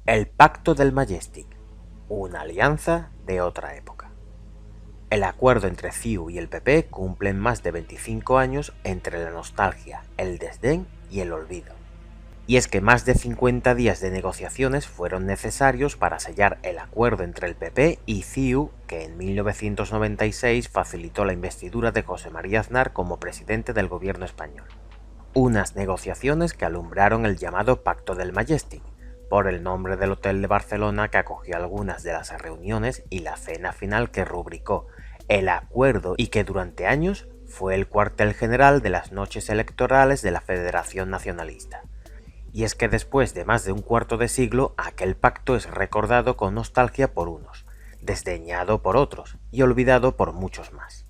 El Pacto del Majestic, una alianza de otra época. El acuerdo entre CiU y el PP cumplen más de 25 años entre la nostalgia, el desdén y el olvido. Y es que más de 50 días de negociaciones fueron necesarios para sellar el acuerdo entre el PP y CiU, que en 1996 facilitó la investidura de José María Aznar como presidente del gobierno español. Unas negociaciones que alumbraron el llamado Pacto del Majestic, por el nombre del hotel de Barcelona que acogió algunas de las reuniones y la cena final que rubricó el acuerdo y que durante años fue el cuartel general de las noches electorales de la Federación Nacionalista. Y es que después de más de un cuarto de siglo, aquel pacto es recordado con nostalgia por unos, desdeñado por otros y olvidado por muchos más.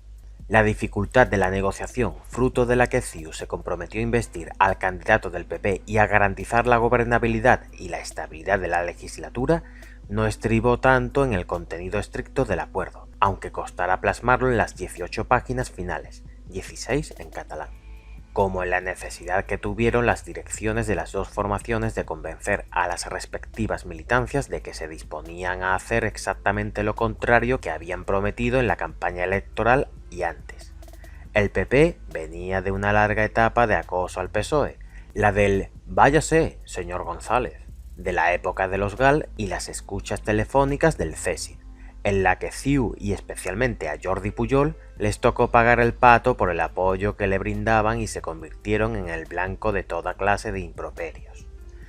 La dificultad de la negociación, fruto de la que CiU se comprometió a investir al candidato del PP y a garantizar la gobernabilidad y la estabilidad de la legislatura, no estribó tanto en el contenido estricto del acuerdo, aunque costara plasmarlo en las 18 páginas finales, 16 en catalán, como en la necesidad que tuvieron las direcciones de las dos formaciones de convencer a las respectivas militancias de que se disponían a hacer exactamente lo contrario que habían prometido en la campaña electoral y antes. El PP venía de una larga etapa de acoso al PSOE, la del «váyase, señor González», de la época de los GAL y las escuchas telefónicas del CESID, en la que CiU y especialmente a Jordi Pujol les tocó pagar el pato por el apoyo que le brindaban y se convirtieron en el blanco de toda clase de improperios,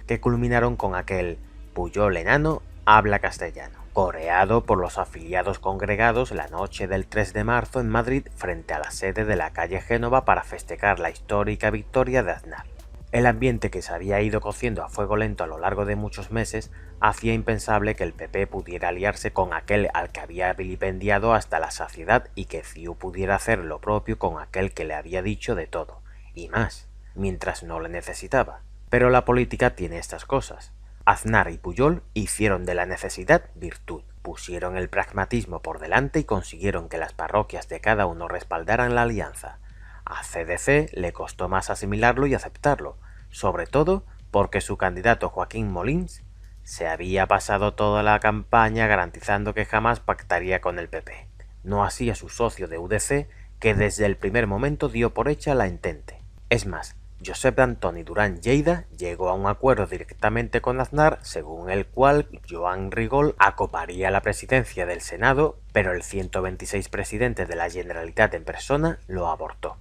que culminaron con aquel «Pujol enano habla castellano», coreado por los afiliados congregados la noche del 3 de marzo en Madrid frente a la sede de la calle Génova para festejar la histórica victoria de Aznar. El ambiente que se había ido cociendo a fuego lento a lo largo de muchos meses hacía impensable que el PP pudiera aliarse con aquel al que había vilipendiado hasta la saciedad y que CiU pudiera hacer lo propio con aquel que le había dicho de todo, y más, mientras no le necesitaba. Pero la política tiene estas cosas. Aznar y Pujol hicieron de la necesidad virtud, pusieron el pragmatismo por delante y consiguieron que las parroquias de cada uno respaldaran la alianza. A CDC le costó más asimilarlo y aceptarlo, sobre todo porque su candidato Joaquín Molins se había pasado toda la campaña garantizando que jamás pactaría con el PP. No así a su socio de UDC, que desde el primer momento dio por hecha la entente. Es más, Josep Antoni Duran Lleida llegó a un acuerdo directamente con Aznar, según el cual Joan Rigol acoparía la presidencia del Senado, pero el 126 presidente de la Generalitat en persona lo abortó.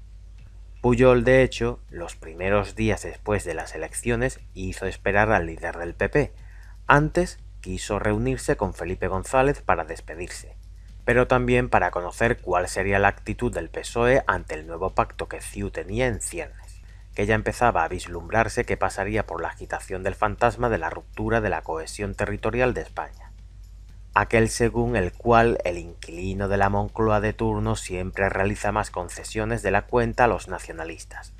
Pujol, de hecho, los primeros días después de las elecciones hizo esperar al líder del PP. Antes quiso reunirse con Felipe González para despedirse, pero también para conocer cuál sería la actitud del PSOE ante el nuevo pacto que CiU tenía en ciernes, que ya empezaba a vislumbrarse que pasaría por la agitación del fantasma de la ruptura de la cohesión territorial de España. Aquel según el cual el inquilino de la Moncloa de turno siempre realiza más concesiones de la cuenta a los nacionalistas,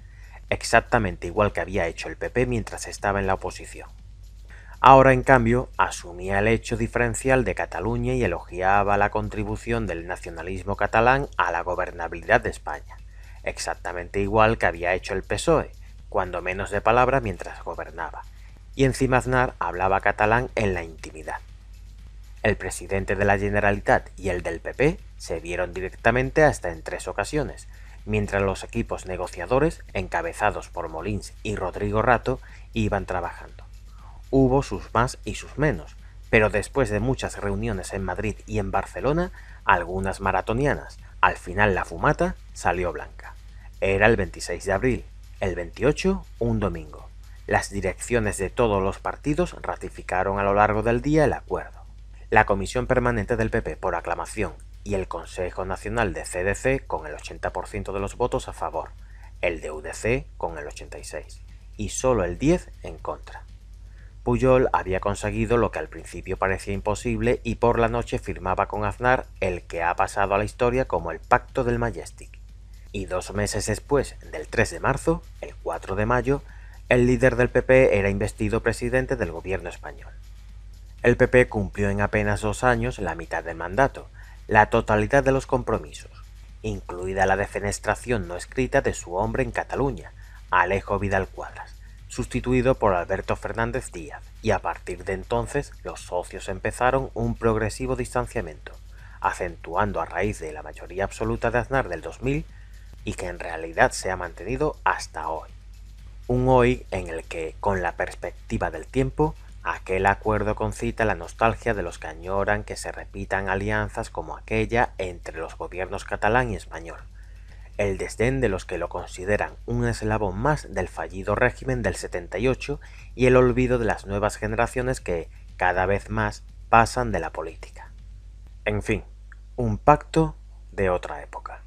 exactamente igual que había hecho el PP mientras estaba en la oposición. Ahora, en cambio, asumía el hecho diferencial de Cataluña y elogiaba la contribución del nacionalismo catalán a la gobernabilidad de España, exactamente igual que había hecho el PSOE, cuando menos de palabra mientras gobernaba, y encima Aznar hablaba catalán en la intimidad. El presidente de la Generalitat y el del PP se vieron directamente hasta en 3 ocasiones, mientras los equipos negociadores, encabezados por Molins y Rodrigo Rato, iban trabajando. Hubo sus más y sus menos, pero después de muchas reuniones en Madrid y en Barcelona, algunas maratonianas, al final la fumata salió blanca. Era el 26 de abril, el 28 un domingo. Las direcciones de todos los partidos ratificaron a lo largo del día el acuerdo. La Comisión Permanente del PP por aclamación y el Consejo Nacional de CDC con el 80% de los votos a favor, el de UDC con el 86% y solo el 10% en contra. Pujol había conseguido lo que al principio parecía imposible y por la noche firmaba con Aznar el que ha pasado a la historia como el Pacto del Majestic. Y 2 meses después del 3 de marzo, el 4 de mayo, el líder del PP era investido presidente del gobierno español. El PP cumplió en apenas 2 años la mitad del mandato, la totalidad de los compromisos, incluida la defenestración no escrita de su hombre en Cataluña, Alejo Vidal Quadras, sustituido por Alberto Fernández Díaz, y a partir de entonces los socios empezaron un progresivo distanciamiento, acentuando a raíz de la mayoría absoluta de Aznar del 2000 y que en realidad se ha mantenido hasta hoy. Un hoy en el que, con la perspectiva del tiempo, aquel acuerdo concita la nostalgia de los que añoran que se repitan alianzas como aquella entre los gobiernos catalán y español, el desdén de los que lo consideran un eslabón más del fallido régimen del 78 y el olvido de las nuevas generaciones que, cada vez más, pasan de la política. En fin, un pacto de otra época.